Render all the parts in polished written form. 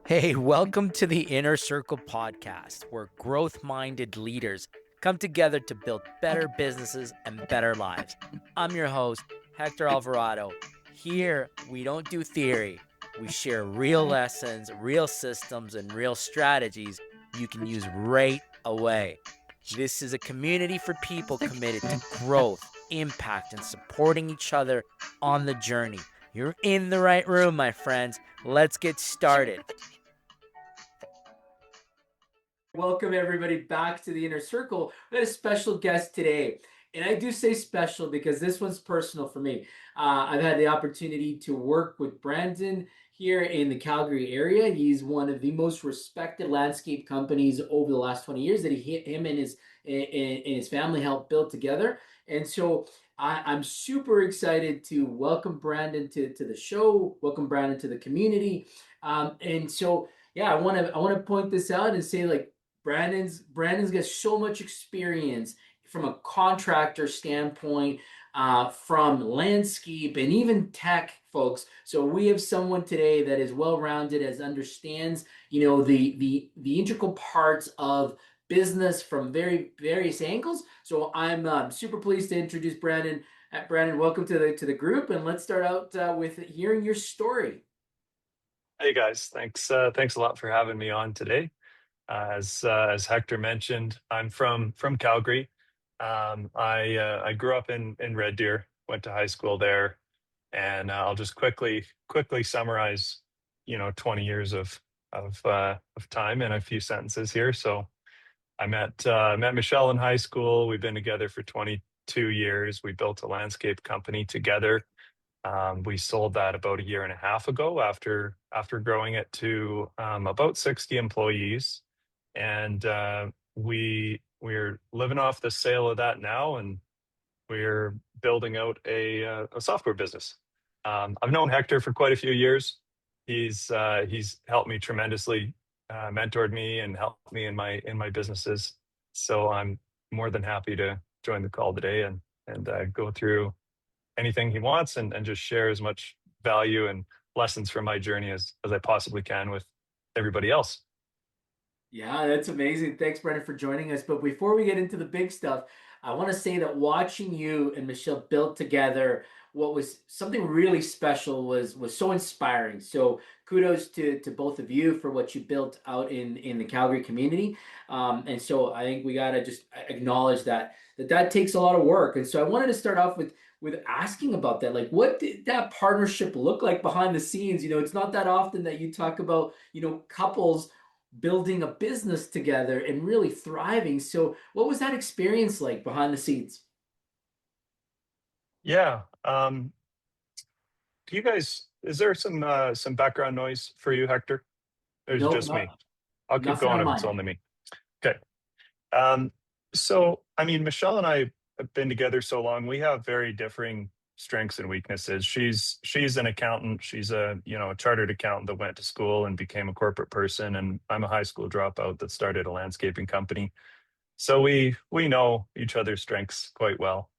Hey, welcome to the Inner Circle podcast, where growth minded leaders come together to build better businesses and better lives. I'm your host, Hector Alvarado. Here, we don't do theory, we share real lessons, real systems, and real strategies you can use right away. This is a community for people committed to growth, impact, and supporting each other on the journey. You're in the right room, my friends. Let's get started. Welcome, everybody, back to the Inner Circle. We got a special guest today. And I do say special because this one's personal for me. I've had the opportunity to work with Brandon here in the Calgary area. He's one of the most respected landscape companies over the last 20 years that him and his family helped build together. And so I'm super excited to welcome Brandon to the show, welcome Brandon to the community. Yeah, I want to point this out and say, like, Brandon's got so much experience from a contractor standpoint, from landscape and even tech, folks. So we have someone today that is well-rounded, as understands, the integral parts of business from various angles. So I'm super pleased to introduce Brandon. Brandon, welcome to the group, and let's start out with hearing your story. Hey guys, thanks a lot for having me on today. As Hector mentioned, I'm from Calgary. I grew up in Red Deer, went to high school there, and I'll just quickly summarize, 20 years of time in a few sentences here. So I met Michelle in high school. We've been together for 22 years. We built a landscape company together. We sold that about a year and a half ago after growing it to about 60 employees, and we're living off the sale of that now, and we're building out a software business. I've known Hector for quite a few years. He's helped me tremendously, mentored me, and helped me in my businesses. So I'm more than happy to join the call today and go through anything he wants and just share as much value and lessons from my journey as I possibly can with everybody else. Yeah, that's amazing. Thanks, Brendan, for joining us. But before we get into the big stuff, I want to say that watching you and Michelle build together what was something really special was so inspiring. So kudos to both of you for what you built out in the Calgary community. And so I think we gotta just acknowledge that takes a lot of work. And so I wanted to start off with asking about that. Like, what did that partnership look like behind the scenes? It's not that often that you talk about, couples building a business together and really thriving. So, what was that experience like behind the scenes? Yeah. Do you guys, is there some background noise for you, Hector? Or is it Nope, just me? I'll keep nothing going on if it's mine. only me. Okay. Um, so I mean, Michelle and I have been together so long. We have very differing strengths and weaknesses. She's an accountant. She's a chartered accountant that went to school and became a corporate person, and I'm a high school dropout that started a landscaping company. So we know each other's strengths quite well.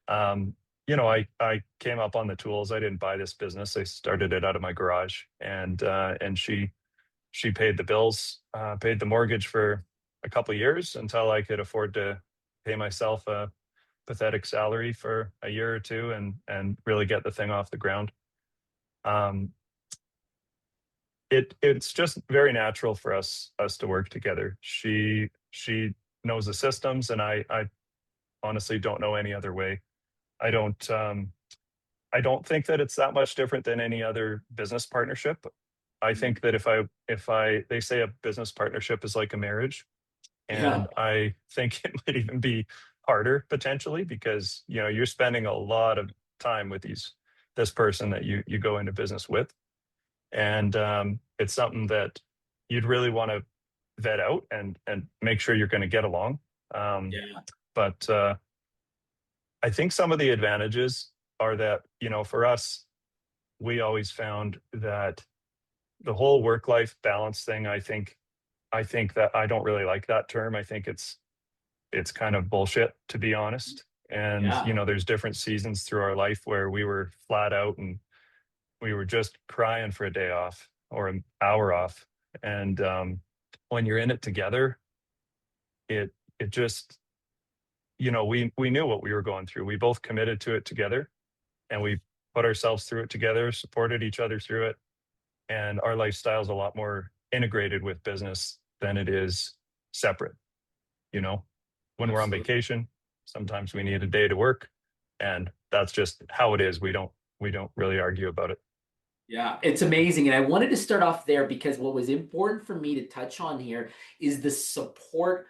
I came up on the tools. I didn't buy this business. I started it out of my garage, and she paid the bills, paid the mortgage for a couple of years until I could afford to pay myself a pathetic salary for a year or two and really get the thing off the ground. Um, it's just very natural for us to work together. She knows the systems, and I honestly don't know any other way. I don't think that it's that much different than any other business partnership. I think that if I they say a business partnership is like a marriage, Yeah. and I think it might even be harder potentially because you're spending a lot of time with this person that you go into business with, and it's something that you'd really want to vet out and make sure you're going to get along. Um, Yeah. but I think some of the advantages are that for us, we always found that the whole work-life balance thing, I think that I don't really like that term. I think it's kind of bullshit, to be honest. And Yeah. there's different seasons through our life where we were flat out and we were just crying for a day off or an hour off. And when you're in it together, it just, we knew what we were going through. We both committed to it together, and we put ourselves through it together, supported each other through it. And our lifestyle is a lot more integrated with business than it is separate. You know, when we're on Absolutely. vacation, sometimes we need a day to work, and that's just how it is. We don't really argue about it. Yeah, it's amazing. And I wanted to start off there because what was important for me to touch on here is the support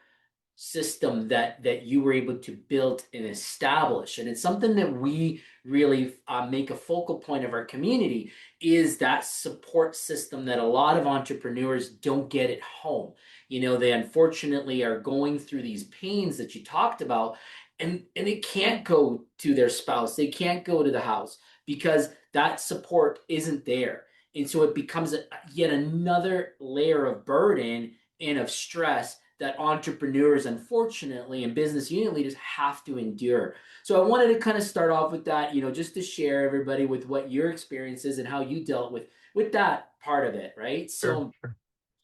system that you were able to build and establish, and it's something that we really make a focal point of our community, is that support system that a lot of entrepreneurs don't get at home. They unfortunately are going through these pains that you talked about, and it can't go to their spouse, they can't go to the house because that support isn't there, and so it becomes yet another layer of burden and of stress that entrepreneurs, unfortunately, and business unit leaders have to endure. So I wanted to kind of start off with that, just to share everybody with what your experience is and how you dealt with that part of it, right? Sure, So sure.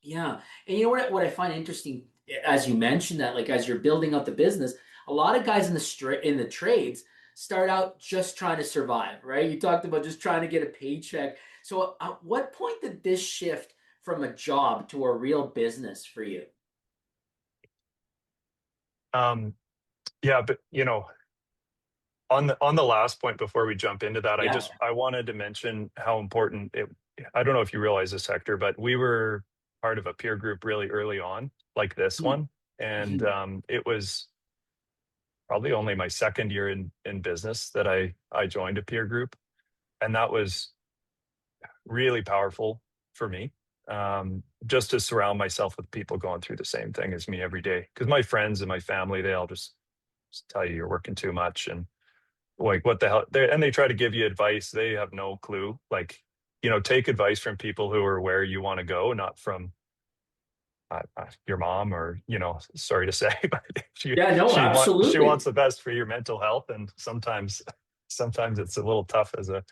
yeah, and what I find interesting, as you mentioned that, like as you're building up the business, a lot of guys in the trades start out just trying to survive, right? You talked about just trying to get a paycheck. So at what point did this shift from a job to a real business for you? Um, yeah, but on the last point before we jump into that, Yeah. I wanted to mention how important it. I don't know if you realize this, Hector, but we were part of a peer group really early on, like this one, and Mhm. it was probably only my second year in business that I joined a peer group, and that was really powerful for me. Just to surround myself with people going through the same thing as me every day, because my friends and my family, they all just tell you you're working too much, and like what the hell, and they try to give you advice. They have no clue. Like, take advice from people who are where you want to go, not from your mom, or sorry to say, but she Yeah, no, she wants absolutely. the best for your mental health. And sometimes it's a little tough as a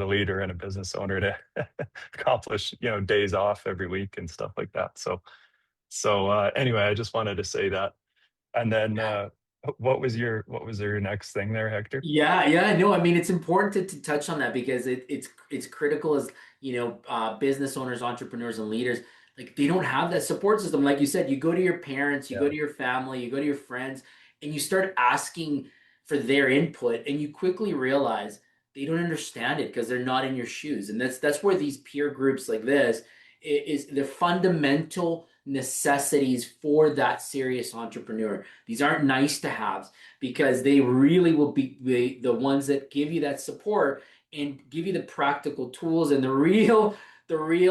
leader and a business owner to accomplish days off every week and stuff like that. So anyway, I just wanted to say that. And then what was your next thing there, Hector? Yeah, yeah, no, I mean it's important to touch on that because it's critical as business owners, entrepreneurs, and leaders. Like they don't have that support system. Like you said, you go to your parents, you go Yeah. to your family, you go to your friends, and you start asking for their input, and you quickly realize they don't understand it because they're not in your shoes. And that's where these peer groups like this is the fundamental necessities for that serious entrepreneur. These aren't nice to have because they really will be the ones that give you that support and give you the practical tools and the real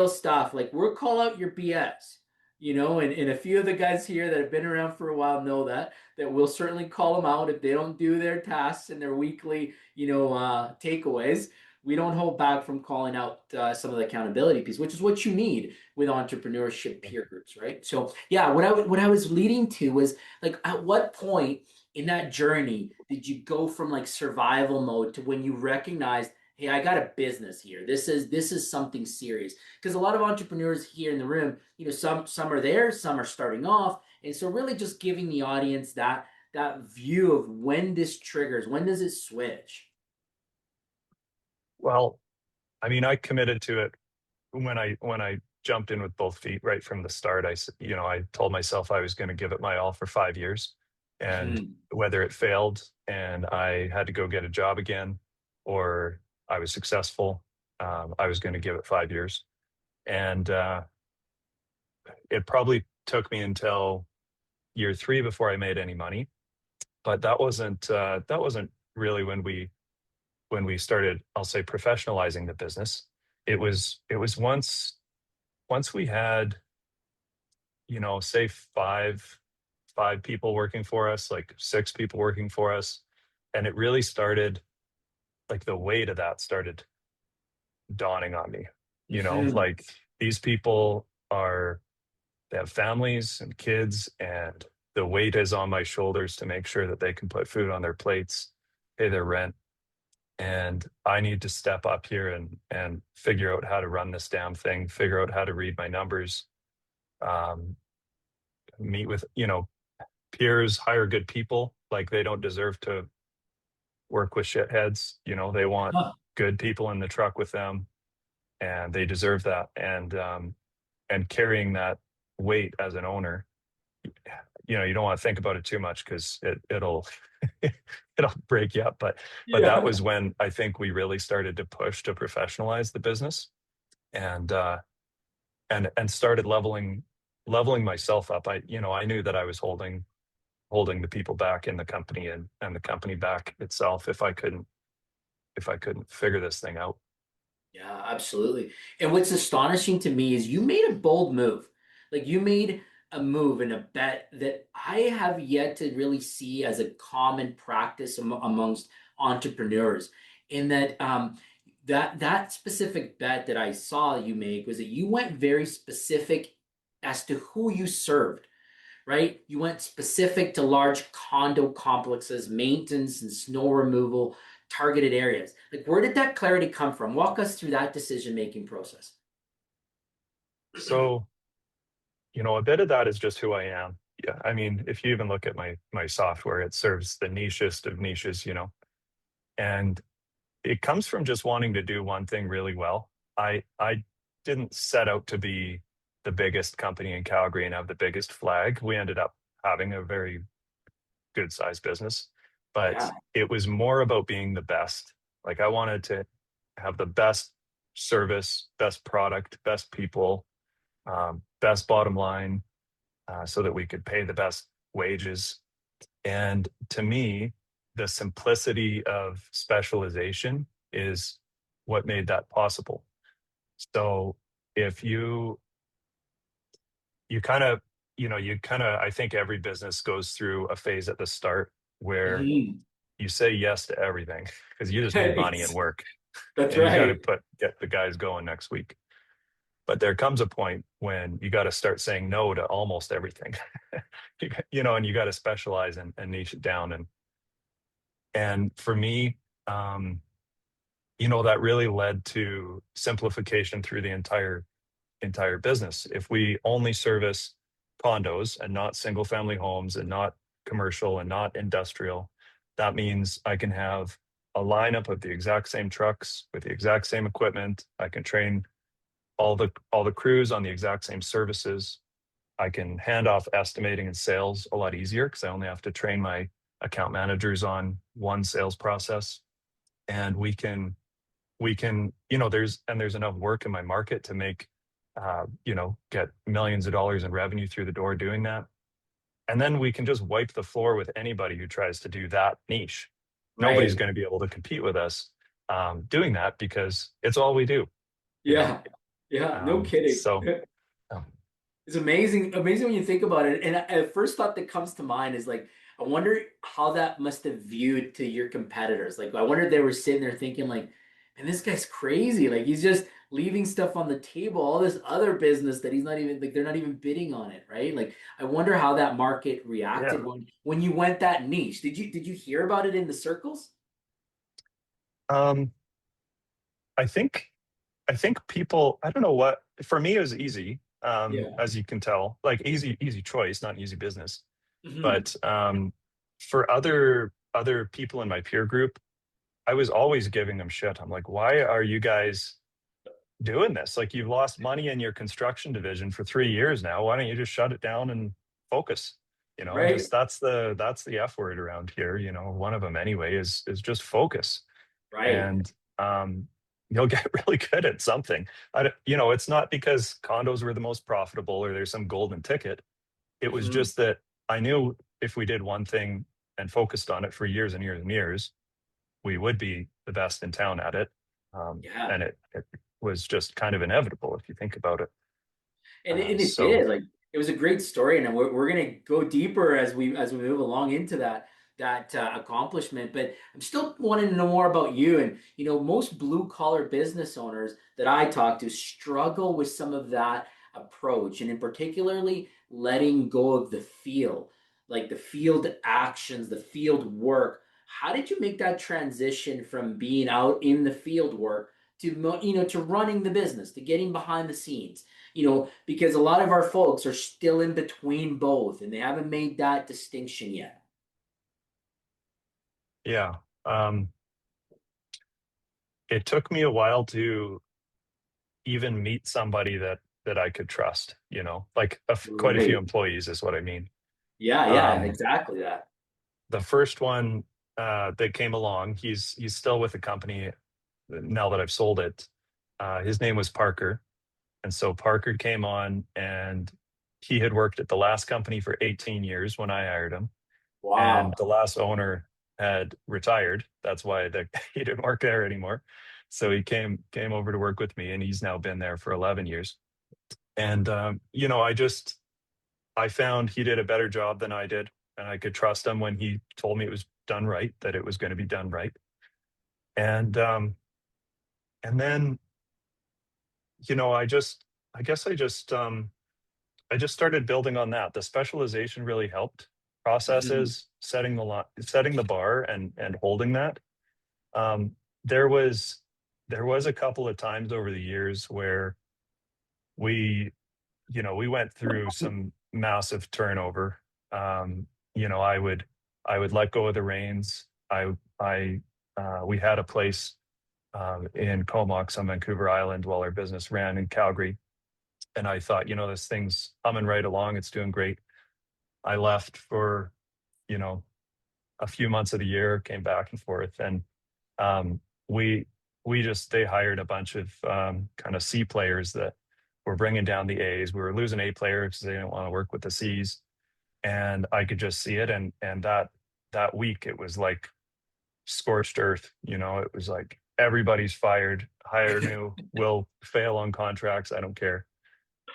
stuff. Like we'll call out your BS, and a few of the guys here that have been around for a while know that we'll certainly call them out if they don't do their tasks and their weekly, takeaways. We don't hold back from calling out some of the accountability piece, which is what you need with entrepreneurship peer groups, right? So yeah, what I was leading to was like, at what point in that journey did you go from like survival mode to when you recognized, hey, I got a business here, this is something serious? Because a lot of entrepreneurs here in the room, some are there, some are starting off, and so really just giving the audience that view of when this triggers, when does it switch? Well, I mean, I committed to it when I jumped in with both feet right from the start. I told myself I was going to give it my all for 5 years, and Mhm. whether it failed and I had to go get a job again, or I was successful, I was going to give it 5 years. And it probably took me until year three before I made any money. But that wasn't really when we started, I'll say, professionalizing the business. It was once we had, say five people working for us, like six people working for us, and it really started, like the weight of that started dawning on me. Mhm. Like, these people they have families and kids, and the weight is on my shoulders to make sure that they can put food on their plates, pay their rent, and I need to step up here and figure out how to run this damn thing, figure out how to read my numbers, um, meet with, peers, hire good people. Like they don't deserve to work with shitheads. They want Huh. good people in the truck with them, and they deserve that. And carrying that weight as an owner, you don't want to think about it too much because it'll it'll break you up. But that Yeah. was when I think we really started to push to professionalize the business, and and started leveling myself up. I knew that I was holding the people back in the company, and the company back itself if I couldn't figure this thing out. Yeah, absolutely. And what's astonishing to me is you made a bold move. Like you made a move and a bet that I have yet to really see as a common practice amongst entrepreneurs. In that that specific bet that I saw you make was that you went very specific as to who you served, right? You went specific to large condo complexes, maintenance and snow removal, targeted areas. Like, where did that clarity come from? Walk us through that decision-making process. So, a bit of that is just who I am. Yeah, I mean, if you even look at my software, it serves the nichest of niches, and it comes from just wanting to do one thing really well. I didn't set out to be the biggest company in Calgary and have the biggest flag. We ended up having a very good sized business, but Yeah, it was more about being the best. Like I wanted to have the best service, best product, best people, best bottom line, so that we could pay the best wages. And to me, the simplicity of specialization is what made that possible. So if you kind of, I think every business goes through a phase at the start where mhm. you say yes to everything because you just need money and work, That's and you got to right. get the guys going next week. But there comes a point when you got to start saying no to almost everything. And you got to specialize and niche it down. And for me, um, that really led to simplification through the entire business. If we only service condos and not single family homes and not commercial and not industrial, that means I can have a lineup of the exact same trucks with the exact same equipment. I can train all the crews on the exact same services. I can hand off estimating and sales a lot easier because I only have to train my account managers on one sales process. And we can there's enough work in my market to make get millions of dollars in revenue through the door doing that. And then we can just wipe the floor with anybody who tries to do that niche. Nobody's Right. going to be able to compete with us doing that because it's all we do you know Yeah. Yeah. No kidding. so um, It's amazing, amazing when you think about it. And first thought that comes to mind is like, I wonder how that must have viewed to your competitors. Like, I wonder if they were sitting there thinking, like, man, this guy's crazy. Like, he's just leaving stuff on the table, all this other business that he's not even like they're not even bidding on it, right? Like, I wonder how that market yeah. reacted when you went that niche. Did you hear about it in the circles? um I think people, I don't know what, for me it was easy, Yeah. as you can tell, like easy choice, not easy business. Hmm. But for other people in my peer group, I was always giving them shit. I'm like, why are you guys doing this? Like, you've lost money in your construction division for 3 years now. Why don't you just shut it down and focus? Right. Just that's the F word around here. One of them anyway is just focus, Right. and you'll get really good at something. It's not because condos were the most profitable or there's some golden ticket. It was Hmm. just that I knew if we did one thing and focused on it for years and years and years, we would be the best in town at it. Yeah. And it was just kind of inevitable if you think about it. And it So did. Like, it was a great story, and we're gonna go deeper as we move along into that accomplishment. But I'm still wanting to know more about you. And most blue collar business owners that I talk to struggle with some of that approach, and in particularly letting go of the field, like the field actions, the field work. How did you make that transition from being out in the field work to running the business, to getting behind the scenes, because a lot of our folks are still in between both and they haven't made that distinction yet. Yeah. It took me a while to even meet somebody that I could trust, like quite a few Right. employees is what I mean. Yeah, yeah, Um, exactly that. the first one that came along, he's still with the company now that I've sold it. His name was Parker. And so Parker came on, and he had worked at the last company for 18 years when I hired him. And Wow. the last owner had retired. That's why he didn't work there anymore. So he came over to work with me, and he's now been there for 11 years. And I found he did a better job than I did, and I could trust him when he told me it was done right, that it was going to be done right. And and then I guess I just started building on that. The specialization really helped. Mhm. Processes, setting the bar, and holding that. Um, there was there was a couple of times over the years where we we went through some massive turnover. Um, I would let go of the reins. I We had a place in Comox on Vancouver Island while our business ran in Calgary, and I thought, this thing's humming right along. It's doing great. I left for you know a few months of the year, came back and forth, and um, we they hired a bunch of kind of C players that were bringing down the A's. We were losing A players because they didn't want to work with the C's, and I could just see it. And that week it was like scorched earth. It was like everybody's fired. Hire new. Will fail on contracts. I don't care.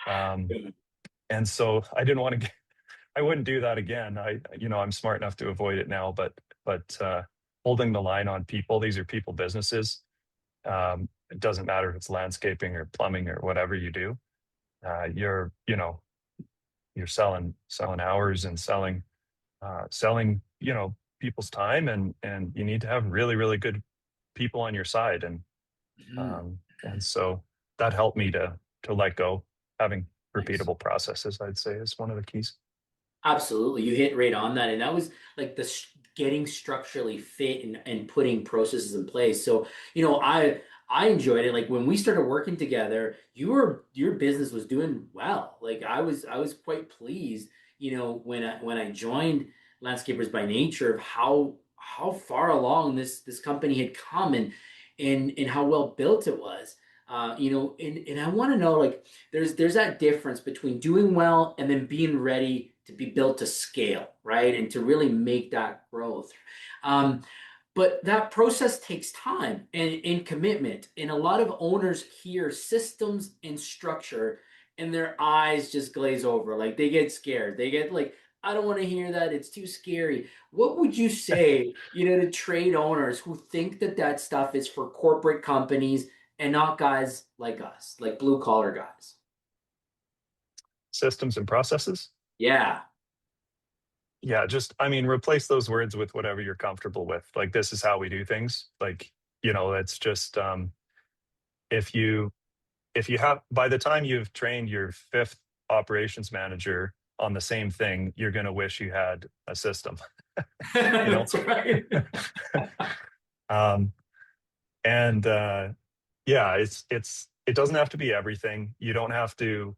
Um, and so I didn't want to get. I wouldn't do that again. I'm smart enough to avoid it now, but holding the line on people. These are people businesses. It doesn't matter if it's landscaping or plumbing or whatever you do. You're selling hours and selling people's time, and you need to have really really good people on your side, Mhm. and so that helped me to let go. Having Nice. repeatable processes, I'd say, is one of the keys. Absolutely. You hit right on that. And that was like getting structurally fit and putting processes in place. So, I enjoyed it. Like when we started working together, your business was doing well. Like I was quite pleased, when I joined Landscapers by Nature, of how far along this company had come, and how well built it was. And I want to know, like, there's that difference between doing well and then being ready to be built to scale, right? And to really make that growth. Um, but that process takes time and commitment. And a lot of owners hear systems and structure and their eyes just glaze over. Like they get scared. They get like, I don't want to hear that. It's too scary. What would you say, to trade owners who think that that stuff is for corporate companies and not guys like us, like blue collar guys? Systems and processes. Yeah. Yeah, just, I mean, replace those words with whatever you're comfortable with. Like, this is how we do things. Like, it's just, if you have, by the time you've trained your fifth operations manager on the same thing, you're going to wish you had a system. you know That's right. um and yeah, it doesn't have to be everything. You don't have to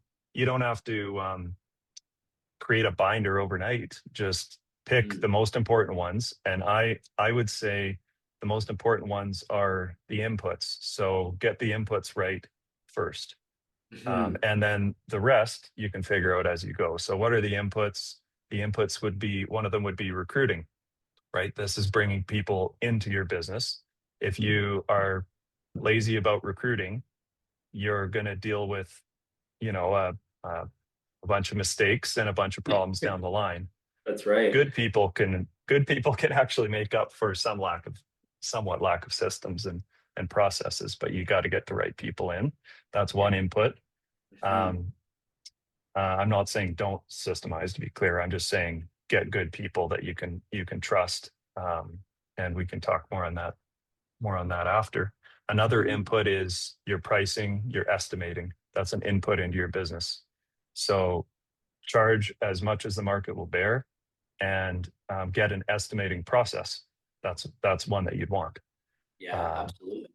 create a binder overnight. Just pick the Mhm. most important ones. And I would say the most important ones are the inputs. So get the inputs right first. Mhm. And then the rest you can figure out as you go. So what are the inputs? The inputs would be, one of them would be recruiting, right? This is bringing people into your business. If you are lazy about recruiting, you're going to deal with, you know, a, a bunch of mistakes and a bunch of problems down the line. That's right. Good people can actually make up for somewhat lack of systems and processes, but you got to get the right people in. That's one input. Mhm. Um, I'm not saying don't systemize, to be clear. I'm just saying get good people that you can trust. And we can talk more on that after. Another Mhm. input is your pricing, your estimating. That's an input into your business. So charge as much as the market will bear, and get an estimating process. That's one that you'd want. Yeah, Um, absolutely.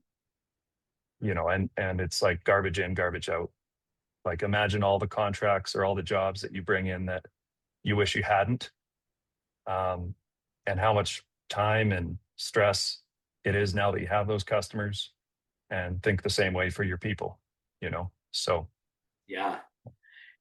and it's like garbage in, garbage out. Like imagine all the contracts or all the jobs that you bring in that you wish you hadn't, um, and how much time and stress it is now that you have those customers, and think the same way for your people. So Yeah.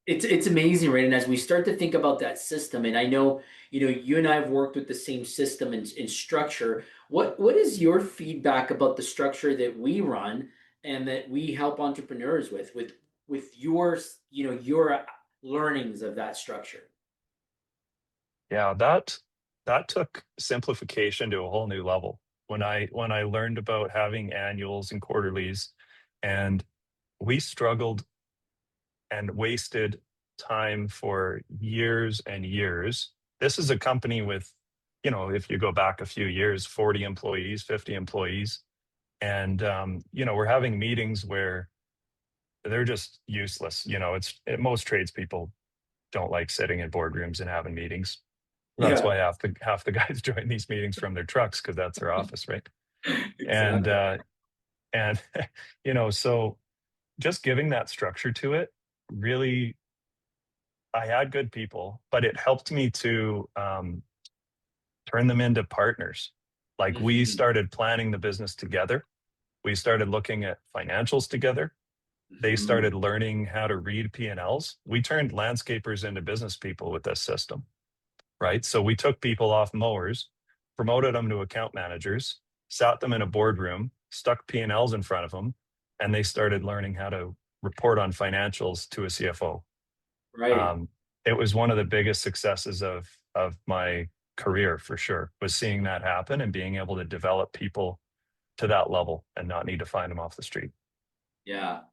It's amazing, right? And as we start to think about that system, and I know, you and I have worked with the same system and structure. What is your feedback about the structure that we run and that we help entrepreneurs with your learnings of that structure? yeah, that took simplification to a whole new level when I learned about having annuals and quarterlies, and we struggled and wasted time for years and years. This is a company with, if you go back a few years, 40 employees, 50 employees. And, we're having meetings where they're just useless. Most tradespeople don't like sitting in boardrooms and having meetings. That's Yeah, why half the guys join these meetings from their trucks, because that's their office, right? And, exactly. and, so just giving that structure to it really, I had good people, but it helped me to turn them into partners. Like we Hmm. started planning the business together. We started looking at financials together. They Hmm. started learning how to read P&Ls. We turned landscapers into business people with this system, right? So we took people off mowers, promoted them to account managers, sat them in a boardroom, stuck P&Ls in front of them, and they started learning how to report on financials to a CFO. Right. um, it was one of the biggest successes of my career, for sure, was seeing that happen and being able to develop people to that level and not need to find them off the street. Yeah.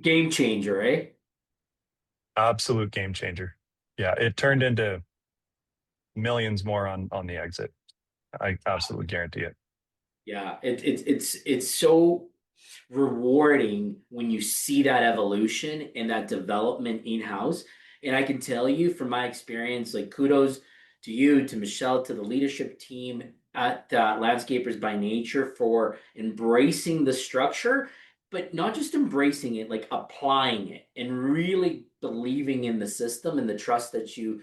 Game changer, eh? Absolute game changer. Yeah, it turned into millions more on the exit. I absolutely guarantee it. Yeah. It's so rewarding when you see that evolution and that development in-house. And I can tell you from my experience, like kudos to you, to Michelle, to the leadership team at Landscapers by Nature for embracing the structure, but not just embracing it, like applying it and really believing in the system and the trust that you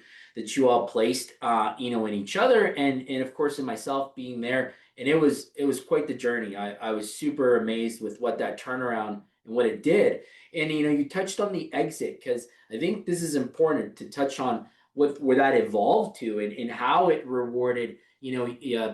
all placed, in each other and of course in myself being there. And it was quite the journey. I was super amazed with what that turnaround and what it did. And you touched on the exit because I think this is important to touch on where that evolved to and how it rewarded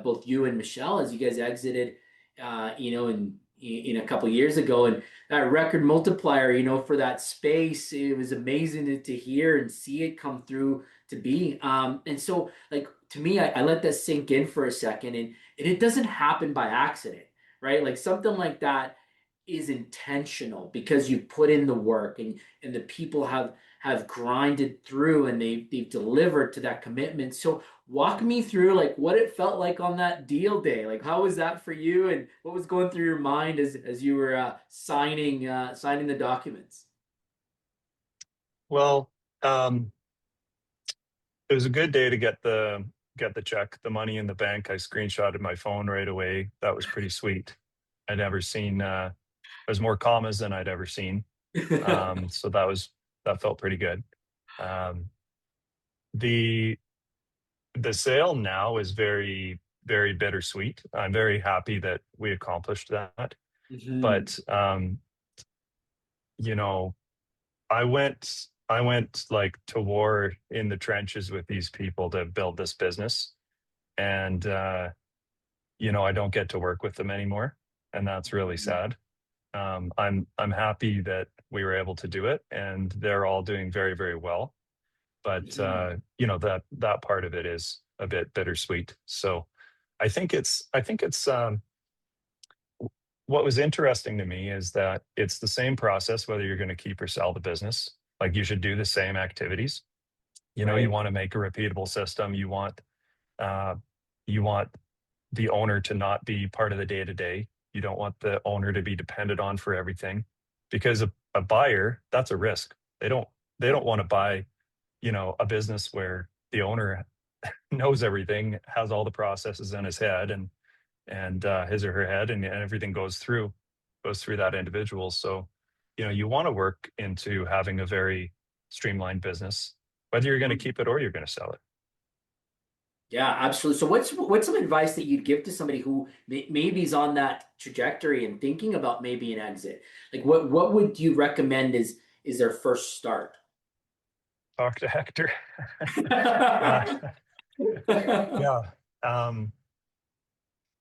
both you and Michelle as you guys exited in a couple years ago. And that record multiplier for that space, it was amazing to hear and see it come through to be. And so like to me, I let that sink in for a second, and it doesn't happen by accident, right? Like something like that is intentional because you put in the work and the people have grinded through and they've delivered to that commitment. So walk me through like what it felt like on that deal day. Like how was that for you, and what was going through your mind as you were signing the documents? Well, um, it was a good day to get the check, the money in the bank. I screenshotted my phone right away. That was pretty sweet. I'd never seen there's more commas than I'd ever seen. So that felt pretty good. Um, the the sale now is very, very bittersweet. I'm very happy that we accomplished that. Hmm. But you know, I went like to war in the trenches with these people to build this business. And I don't get to work with them anymore. And that's really sad. I'm happy that we were able to do it, and they're all doing very, very well. But Hmm. that part of it is a bit bittersweet. So I think it's what was interesting to me is that it's the same process whether you're going to keep or sell the business. Like you should do the same activities. You Right. want to make a repeatable system. Uh, you want the owner to not be part of the day to day. You don't want the owner to be depended on for everything, because a buyer, that's a risk. They don't want to buy, a business where the owner knows everything, has all the processes in his head and his or her head, and everything goes through that individual. So, you want to work into having a very streamlined business, whether you're going to keep it or you're going to sell it. Yeah, absolutely. So what's some advice that you'd give to somebody who maybe is on that trajectory and thinking about maybe an exit? Like what would you recommend is their first start? Talk to Hector. uh, yeah. Um,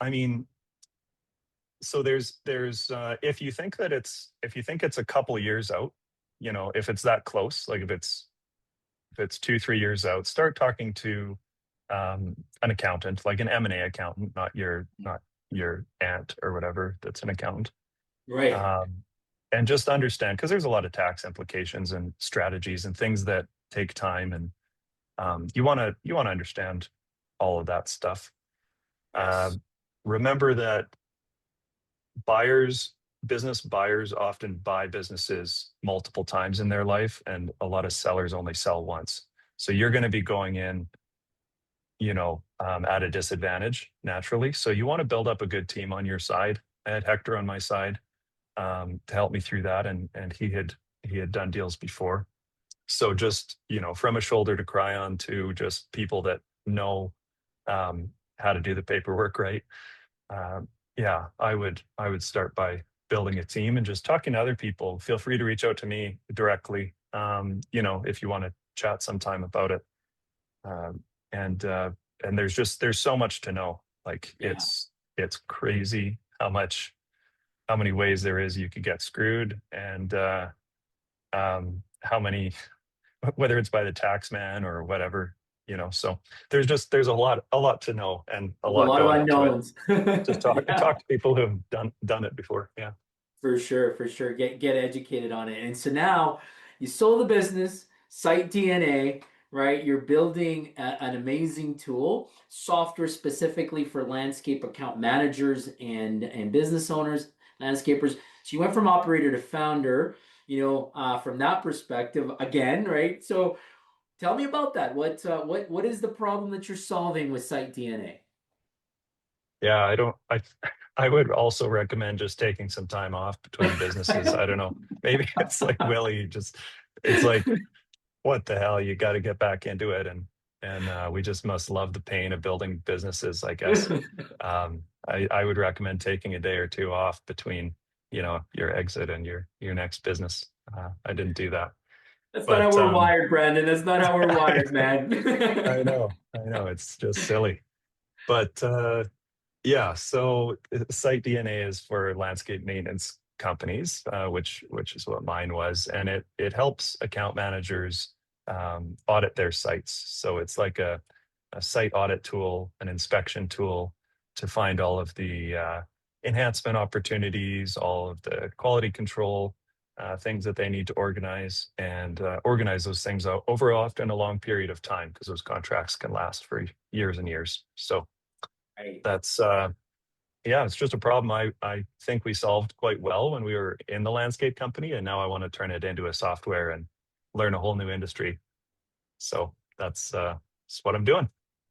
I mean, so there's if you think it's a couple years out, if it's that close, like if it's 2-3 years out, start talking to an accountant, like an M&A accountant, not your aunt or whatever that's an accountant. Right. um, and just understand, because there's a lot of tax implications and strategies and things that take time, and you want to understand all of that stuff. uh, Yes. Remember that buyers business buyers often buy businesses multiple times in their life, and a lot of sellers only sell once. So you're going to be going in, at a disadvantage naturally. So you want to build up a good team on your side. I had Hector on my side, to help me through that, and he had done deals before. So just, from a shoulder to cry on to just people that know, how to do the paperwork right. Yeah, I would start by building a team and just talking to other people. Feel free to reach out to me directly, if you want to chat sometime about it. Um, and there's so much to know. Like, Yeah. it's crazy how many ways there is you could get screwed, and how many, whether it's by the tax man or whatever. So there's a lot to know, and a There's a lot lot of going into it. unknowns. Just talk Yeah. talk to people who have done it before. Yeah. For sure, for sure. Get educated on it. And so now you sold the business, Site DNA, right? You're building an amazing tool, software specifically for landscape account managers and business owners, landscapers. So you went from operator to founder, from that perspective again, right? So tell me about that. What is the problem that you're solving with Site DNA? Yeah, I would also recommend just taking some time off between businesses. I don't know. Maybe it's like Willie, it's like, what the hell? You got to get back into it, and we just must love the pain of building businesses, I guess. I would recommend taking a day or two off between, your exit and your next business. I didn't do that, That's not how but we're wired, Brandon. That's not how we're I, wired, I man. know, it's just silly. But yeah, so Site DNA is for landscape maintenance companies, which is what mine was, and it helps account managers audit their sites. So it's like a site audit tool, an inspection tool, to find all of the enhancement opportunities, all of the quality control things that they need to organize, and organize those things out over often a long period of time, because those contracts can last for years and years. So Right. that's yeah, it's just a problem I think we solved quite well when we were in the landscape company, and now I want to turn it into a software and learn a whole new industry. So that's what I'm doing.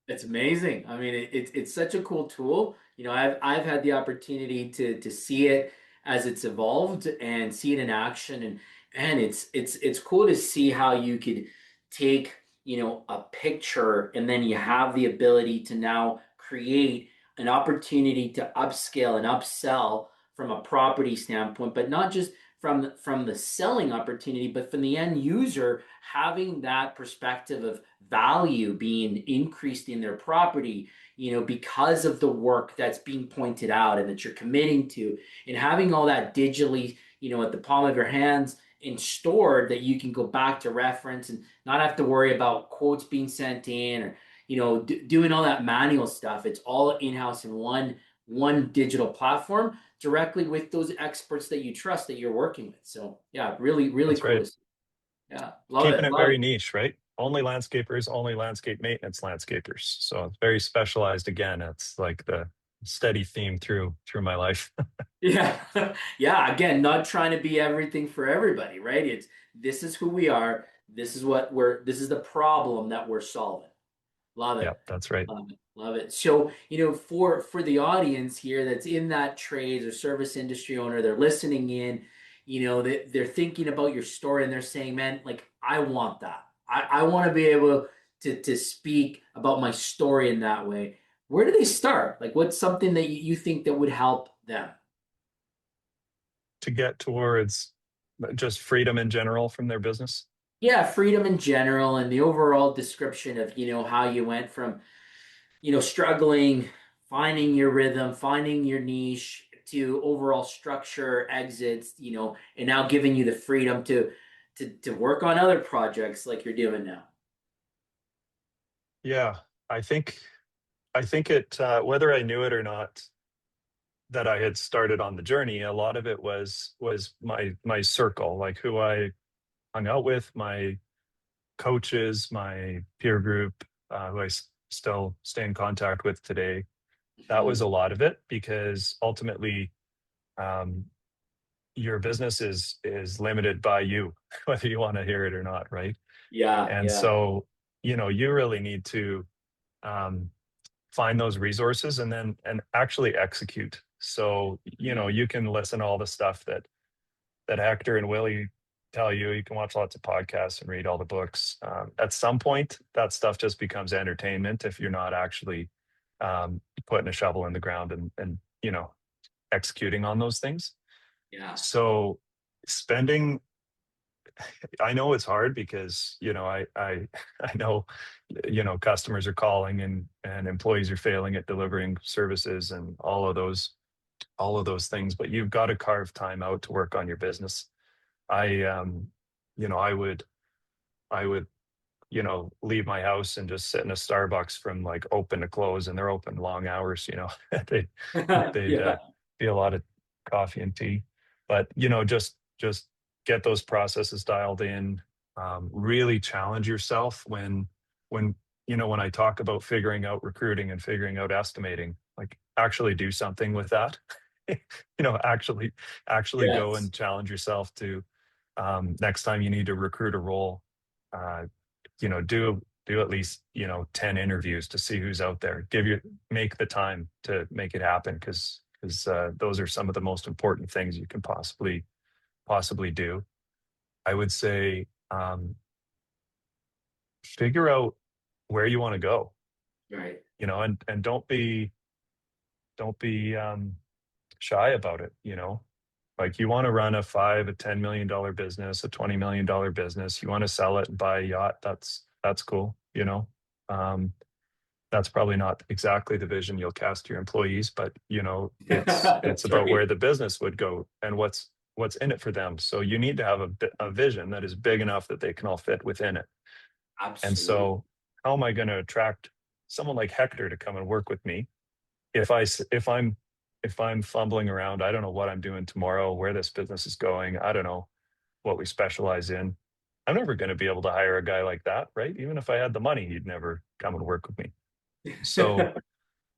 It's amazing. I mean, it's such a cool tool. I've had the opportunity to see it as it's evolved and see it in action, and it's cool to see how you could take, a picture, and then you have the ability to now create an opportunity to upscale and upsell from a property standpoint, but not just from the selling opportunity, but from the end user having that perspective of value being increased in their property, because of the work that's being pointed out and that you're committing to, and having all that digitally, at the palm of your hands and stored, that you can go back to reference and not have to worry about quotes being sent in, or doing all that manual stuff. It's all in-house in one digital platform, directly with those experts that you trust, that you're working with. So yeah, really, really That's cool right. to see. Yeah, love Keeping it, it love very it. niche, right? Only landscapers, only landscape maintenance landscapers. So it's very specialized. Again, it's like steady theme through my life. Yeah. Yeah. Again, not trying to be everything for everybody, right? It's this is who we are. This is the problem that we're solving. Love Yeah, it. that's right. Love it. Love it. So, for the audience here that's in that trades or service industry owner, they're listening in, they're thinking about your story and they're saying, man, like, I want that. I want to be able to speak about my story in that way. Where do they start? Like, what's something that you think that would help them? To get towards just freedom in general from their business. Yeah, freedom in general and the overall description of, how you went from struggling, finding your rhythm, finding your niche to overall structure, exits, and now giving you the freedom to work on other projects like you're doing now. Yeah, I think I think it whether I knew it or not that I had started on the journey, a lot of it was my circle, like who I hung out with, my coaches, my peer group, who still stay in contact with today. That was Mhm. a lot of it because ultimately, um, your business is limited by you, whether you want to hear it or not, right? Yeah, And yeah, so, you really need to um, find those resources and actually execute. So, mhm, you can listen to all the stuff that Hector and Willie tell you. You can watch lots of podcasts and read all the books. At some point, that stuff just becomes entertainment if you're not actually putting a shovel in the ground and executing on those things. yeah, So spending, I know it's hard because I know customers are calling and employees are failing at delivering services and all of those things, but you've got to carve time out to work on your business. I I would leave my house and just sit in a Starbucks from like open to close, and they're open long hours. They they'd yeah, be a lot of coffee and tea, but just get those processes dialed in. Really challenge yourself when I talk about figuring out recruiting and figuring out estimating, like actually do something with that. Actually go yes, and challenge yourself to, next time you need to recruit a role, uh, do at least 10 interviews to see who's out there. Make the time to make it happen, because those are some of the most important things you can possibly do. I would say, figure out where you want to go, right. and don't be shy about it. Like, you want to run a $10 million business, a $20 million business. You want to sell it and buy a yacht. That's cool. Um, that's probably not exactly the vision you'll cast to your employees, but it's That's about right. where the business would go and what's in it for them. So you need to have a vision that is big enough that they can all fit within it. And Absolutely. so, how am I going to attract someone like Hector to come and work with me if I s- if I'm fumbling around? I don't know what I'm doing tomorrow, where this business is going. I don't know what we specialize in. I'm never going to be able to hire a guy like that, right? Even if I had the money, he'd never come and work with me. So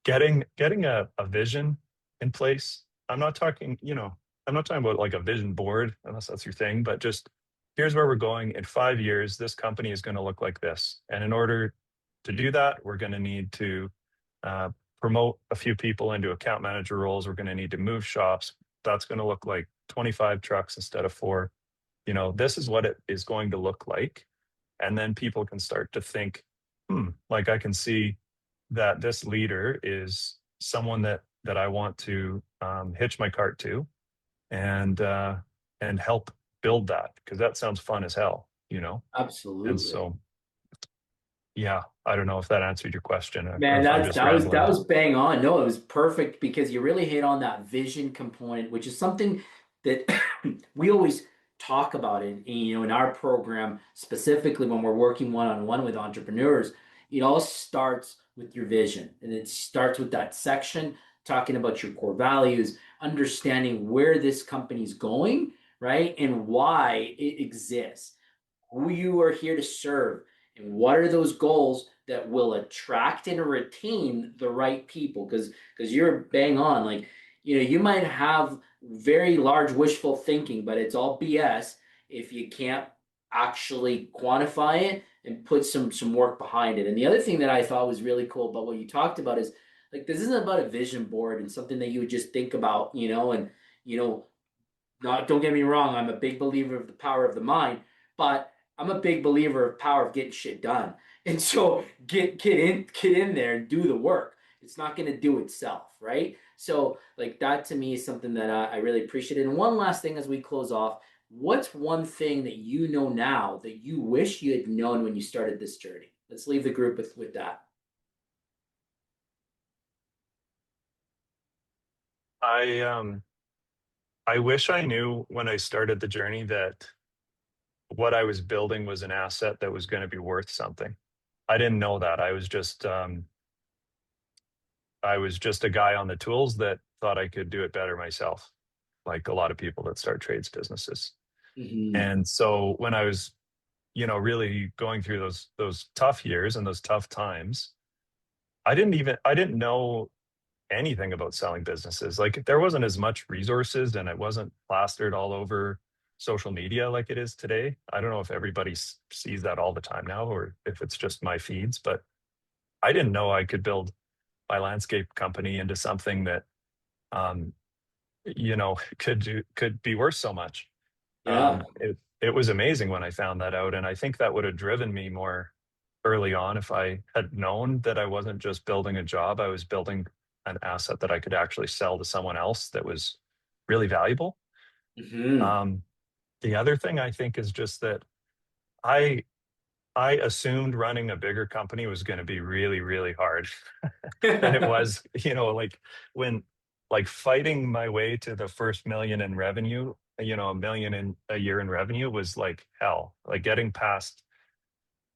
getting a vision in place. I'm not talking about like a vision board, unless that's your thing, but just, here's where we're going in 5 years. This company is going to look like this, and in order to do that, we're going to need to uh, promote a few people into account manager roles. We're going to need to move shops. That's going to look like 25 trucks instead of 4. This is what it is going to look like. And then people can start to think, like, I can see that this leader is someone that I want to hitch my cart to, and help build that, because that sounds fun as hell. And Absolutely. so, yeah, I don't know if that answered your question, or Man, if I'm that's just that was rambling. that was bang on. No, it was perfect because you really hit on that vision component, which is something that we always talk about in our program, specifically when we're working one-on-one with entrepreneurs. It all starts with your vision, and it starts with that section talking about your core values, understanding where this company's going, right, and why it exists, who you are here to serve, and what are those goals that will attract and retain the right people. Because you're bang on, like, you might have very large wishful thinking, but it's all BS if you can't actually quantify it and put some work behind it. And the other thing that I thought was really cool about what you talked about is, like, this isn't about a vision board and something that you would just think about, and you know not, don't get me wrong, I'm a big believer of the power of the mind, but I'm a big believer of power of getting shit done. And so get in there and do the work. It's not going to do itself, right? So like that to me is something that I really appreciate. And one last thing as we close off, what's one thing that you know now that you wish you had known when you started this journey? Let's leave the group with that. I I wish I knew when I started the journey that what I was building was an asset that was going to be worth something. I didn't know that. I was just a guy on the tools that thought I could do it better myself, like a lot of people that start trades businesses. Hmm. And so when I was, really going through those tough years and those tough times, I didn't know anything about selling businesses. Like there wasn't as much resources and it wasn't plastered all over social media like it is today. I don't know if everybody sees that all the time now or if it's just my feeds, but I didn't know I could build my landscape company into something that um, could be worth so much. Yeah. It was amazing when I found that out, and I think that would have driven me more early on if I had known that I wasn't just building a job, I was building an asset that I could actually sell to someone else that was really valuable. Hmm. Um, the other thing I think is just that I I assumed running a bigger company was going to be really, really hard. And it was, when like fighting my way to the first million in revenue, a million in a year in revenue was like hell. Like getting past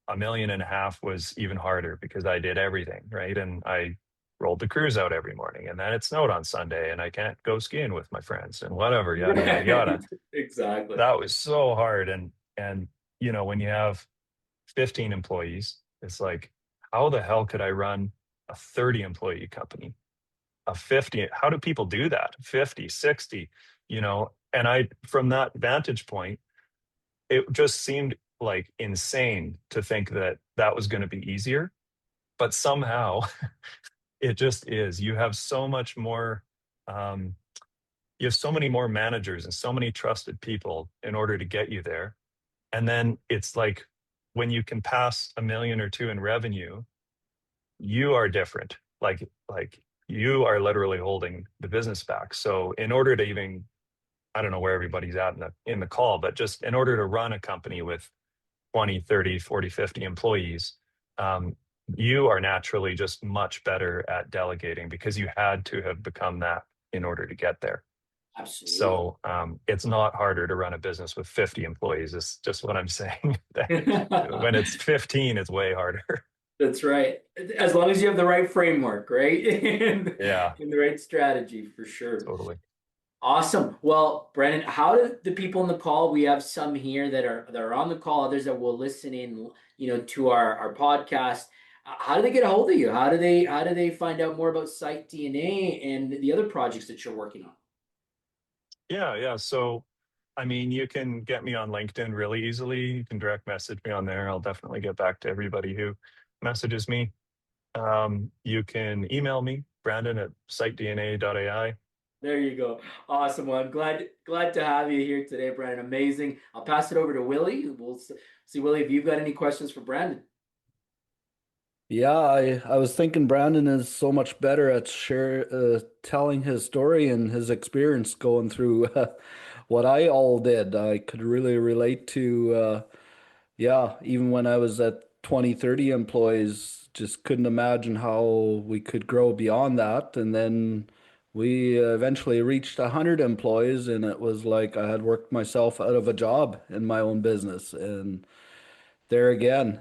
a million and a half was even harder because I did everything, right? And I rolled the crews out every morning and then it snowed on Sunday and I can't go skiing with my friends and whatever, yada, yada, Right. yada. Exactly. That was so hard. And when you have 15 employees, it's like, how the hell could I run a 30 employee company? A 50, how do people do that? 50, 60, and from that vantage point, it just seemed like insane to think that that was going to be easier. But somehow it just is. Um, you have so many more managers and so many trusted people in order to get you there. And then it's like when you can pass a million or two in revenue, you are different. Like you are literally holding the business back. So in order to even, I don't know where everybody's at in the call, but just in order to run a company with 20, 30, 40, 50 employees, um, you are naturally just much better at delegating because you had to have become that in order to get there. Absolutely. So it's not harder to run a business with 50 employees. It's just what I'm saying. When it's 15, it's way harder. That's right. As long as you have the right framework, right? and, Yeah, and the right strategy for sure. totally. Awesome. Well, Brennan, how do the people in the call? We have some here that are on the call, others that will listen in, to our podcast. How do they get a hold of you? How do they find out more about Site DNA and the other projects that you're working on? Yeah, yeah. So, I mean, you can get me on LinkedIn really easily. You can direct message me on there. I'll definitely get back to everybody who messages me. You can email me, Brandon at sitedna.ai. There you go. Awesome. Well, I'm glad to have you here today, Brandon. Amazing. I'll pass it over to Willie. We'll see, Willie, if you've got any questions for Brandon. Yeah, I was thinking Brandon is so much better at telling his story and his experience going through what I all did. I could really relate to, yeah, even when I was at 20, 30 employees, just couldn't imagine how we could grow beyond that. And then we eventually reached 100 employees, and it was like I had worked myself out of a job in my own business. And there again,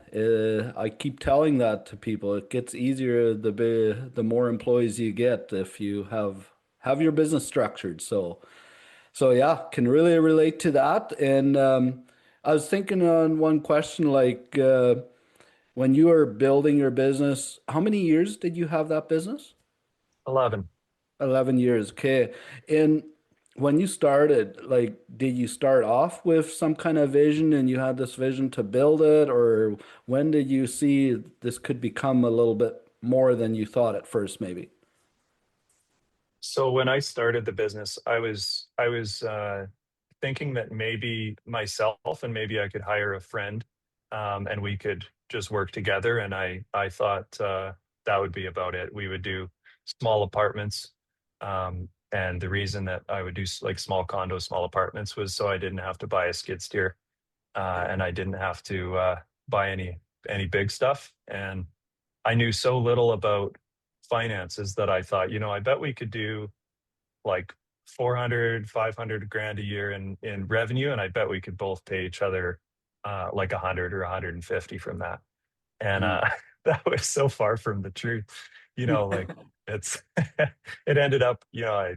I keep telling that to people. It gets easier the more employees you get if you have your business structured. So yeah, can really relate to that. And I was thinking on one question like when you were building your business, how many years did you have that business? 11. 11 years. Okay. And when you started, like, did you start off with some kind of vision and you had this vision to build it, or when did you see this could become a little bit more than you thought at first, maybe? So when I started the business, I was thinking that maybe myself and maybe I could hire a friend, and we could just work together. And I thought that would be about it. We would do small apartments, and the reason that I would do like small condos, small apartments was so I didn't have to buy a skid steer, and I didn't have to buy any big stuff. And I knew so little about finances that I thought, I bet we could do like 400, 500 grand a year in revenue. And I bet we could both pay each other like 100 or 150 from that. And Mm. that was so far from the truth. Like it's, it ended up, I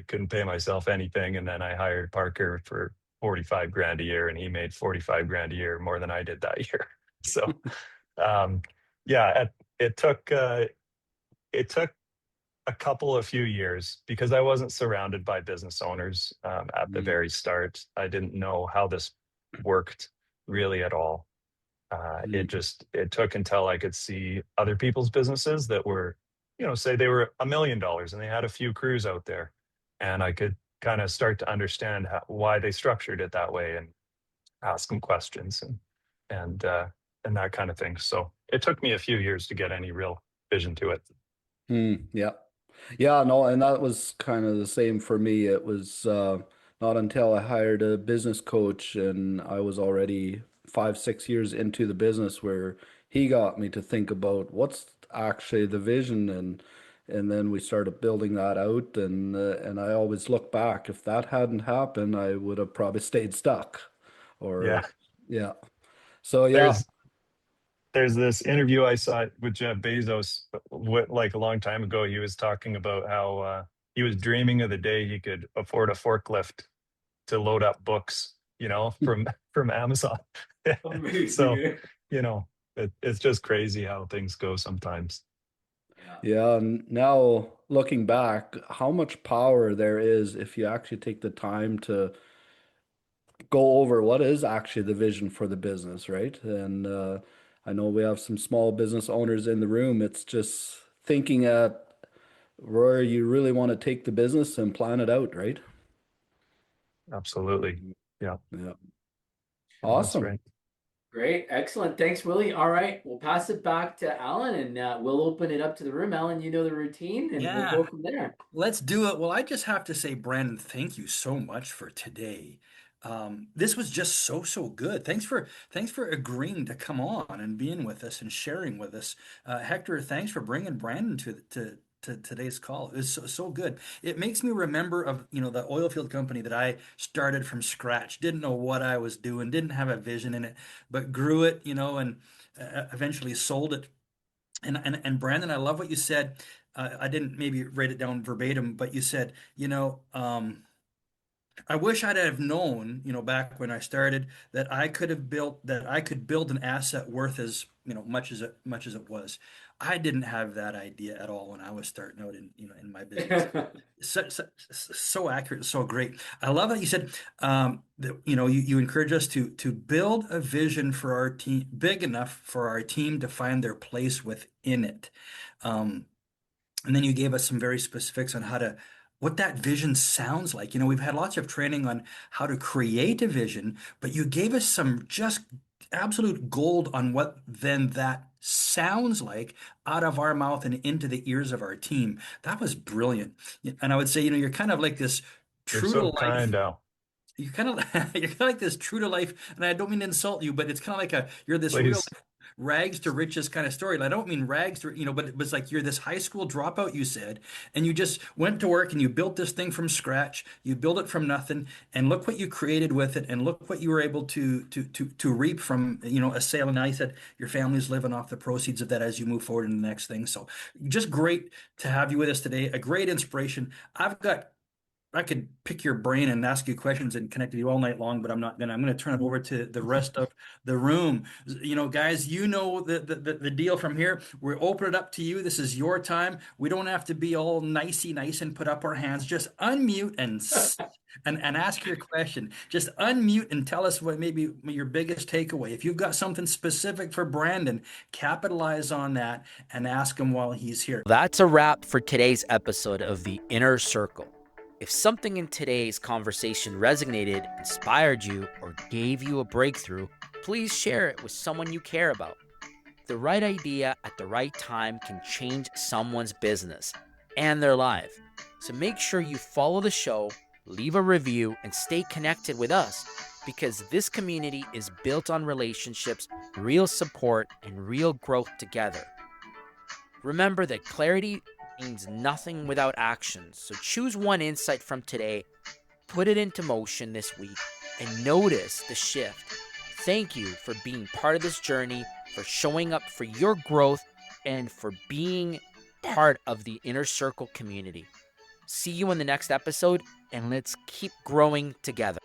couldn't pay myself anything. And then I hired Parker for 45 grand a year and he made 45 grand a year more than I did that year. So, um, yeah, it took a couple of few years because I wasn't surrounded by business owners at the Mm. very start. I didn't know how this worked really at all. Mm. It took until I could see other people's businesses that were, say they were $1 million and they had a few crews out there, and I could kind of start to understand why they structured it that way and ask them questions and uh, and that kind of thing. So it took me a few years to get any real vision to it. Mm. Yeah. Yeah, no, and that was kind of the same for me. It was not until I hired a business coach and I was already 5, 6 years into the business where he got me to think about what's actually the vision, and then we started building that out, and I always look back. If that hadn't happened, I would have probably stayed stuck. Or Yeah. yeah. So yeah. There's there's this interview I saw with Jeff Bezos, like a long time ago. He was talking about how he was dreaming of the day he could afford a forklift to load up books, from Amazon. Amazing. So, Eh? it's just crazy how things go sometimes. Yeah. Yeah, and now looking back, how much power there is if you actually take the time to go over what is actually the vision for the business, right? And I know we have some small business owners in the room. It's just thinking at where you really want to take the business and plan it out, right? Absolutely. Yeah, Yeah. yeah, that's Awesome. right. Great. Excellent. Thanks, Willie. All right. We'll pass it back to Alan and we'll open it up to the room. Alan, you know the routine and we'll go Yeah, from there. let's do it. Well, I just have to say, Brandon, thank you so much for today. This was just so good. Thanks for agreeing to come on and being with us and sharing with us. Hector, thanks for bringing Brandon to today's call. It was so good. It makes me remember of, the oil field company that I started from scratch. Didn't know what I was doing, didn't have a vision in it, but grew it, and eventually sold it. And Brandon, I love what you said. I didn't maybe write it down verbatim, but you said, I wish I'd have known, back when I started, that I could build an asset worth as, much as it was. I didn't have that idea at all when I was starting out in my business. So accurate, so great. I love that you said that you encourage us to build a vision for our team big enough for our team to find their place within it. Um, and then you gave us some very specifics on what that vision sounds like. We've had lots of training on how to create a vision, but you gave us some just absolute gold on what then that sounds like out of our mouth and into the ears of our team. That was brilliant. And I would say, you're kind of like this You're true to so kind, life Al. you're kind of you're kind of like this true to life, and I don't mean to insult you, but it's kind of like you're this real Please. life rags to riches kind of story. And I don't mean rags to, but it was like you're this high school dropout, you said, and you just went to work and you built this thing from scratch. You built it from nothing, and look what you created with it, and look what you were able to reap from, a sale. And now you said your family's living off the proceeds of that as you move forward in the next thing. So just great to have you with us today. A great inspiration. I've got pick your brain and ask you questions and connect with you all night long, but I'm not gonna. I'm gonna turn it over to the rest of the room. You know, guys, you know the deal from here. We're open it up to you. This is your time. We don't have to be all nicey nice and put up our hands. Just unmute and ask your question. Just unmute and tell us what maybe your biggest takeaway. If you've got something specific for Brandon, capitalize on that and ask him while he's here. That's a wrap for today's episode of the Inner Circle. If something in today's conversation resonated, inspired you, or gave you a breakthrough, please share it with someone you care about. The right idea at the right time can change someone's business and their life. So make sure you follow the show, leave a review, and stay connected with us, because this community is built on relationships, real support, and real growth together. Remember that clarity means nothing without action. So choose one insight from today, put it into motion this week, and notice the shift. Thank you for being part of this journey, for showing up for your growth, and for being part of the Inner Circle community. See you in the next episode, and let's keep growing together.